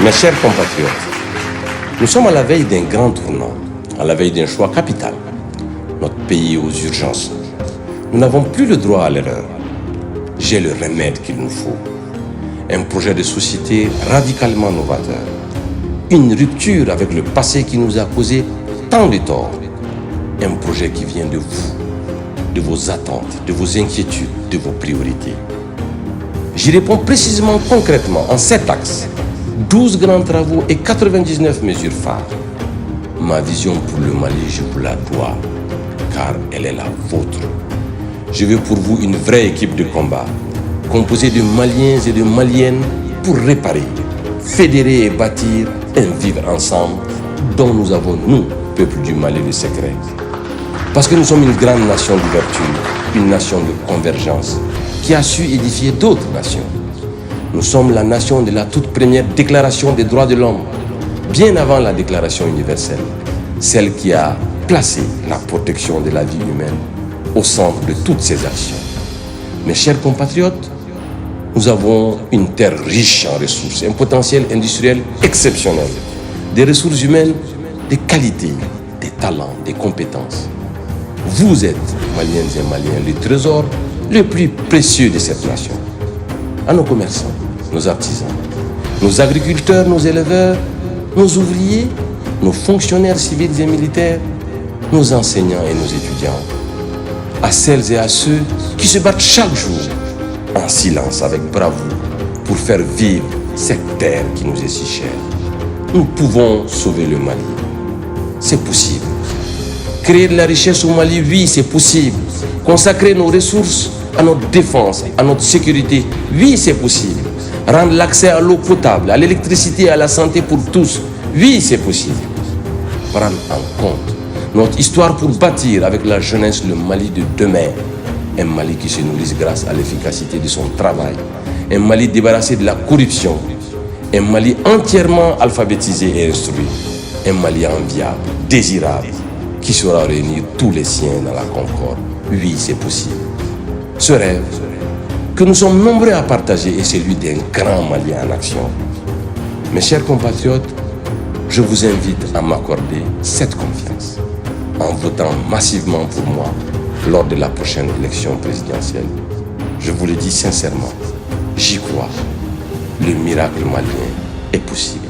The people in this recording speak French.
Mes chers compatriotes, nous sommes à la veille d'un grand tournant, à la veille d'un choix capital. Notre pays est aux urgences. Nous n'avons plus le droit à l'erreur. J'ai le remède qu'il nous faut. Un projet de société radicalement novateur. Une rupture avec le passé qui nous a causé tant de torts. Un projet qui vient de vous, de vos attentes, de vos inquiétudes, de vos priorités. J'y réponds précisément, concrètement, en 7 axes. 12 grands travaux et 99 mesures phares. Ma vision pour le Mali, je vous la dois, car elle est la vôtre. Je veux pour vous une vraie équipe de combat, composée de Maliens et de Maliennes pour réparer, fédérer et bâtir un vivre ensemble dont nous avons, nous, peuple du Mali, le secret. Parce que nous sommes une grande nation d'ouverture, une nation de convergence, qui a su édifier d'autres nations. Nous sommes la nation de la toute première déclaration des droits de l'homme, bien avant la déclaration universelle, celle qui a placé la protection de la vie humaine au centre de toutes ses actions. Mes chers compatriotes, nous avons une terre riche en ressources, un potentiel industriel exceptionnel, des ressources humaines de qualité, des talents, des compétences. Vous êtes, Maliennes et Maliens, le trésor le plus précieux de cette nation. À nos commerçants, nos artisans, nos agriculteurs, nos éleveurs, nos ouvriers, nos fonctionnaires civils et militaires, nos enseignants et nos étudiants, à celles et à ceux qui se battent chaque jour en silence avec bravoure pour faire vivre cette terre qui nous est si chère. Nous pouvons sauver le Mali. C'est possible. Créer de la richesse au Mali, oui, c'est possible. Consacrer nos ressources à notre défense, à notre sécurité, oui, c'est possible. Rendre l'accès à l'eau potable, à l'électricité et à la santé pour tous, oui, c'est possible. Prendre en compte notre histoire pour bâtir avec la jeunesse le Mali de demain. Un Mali qui se nourrisse grâce à l'efficacité de son travail. Un Mali débarrassé de la corruption. Un Mali entièrement alphabétisé et instruit. Un Mali enviable, désirable, qui saura réunir tous les siens dans la concorde. Oui, c'est possible. Ce rêve que nous sommes nombreux à partager est celui d'un grand Mali en action. Mes chers compatriotes, je vous invite à m'accorder cette confiance en votant massivement pour moi lors de la prochaine élection présidentielle. Je vous le dis sincèrement, j'y crois. Le miracle malien est possible.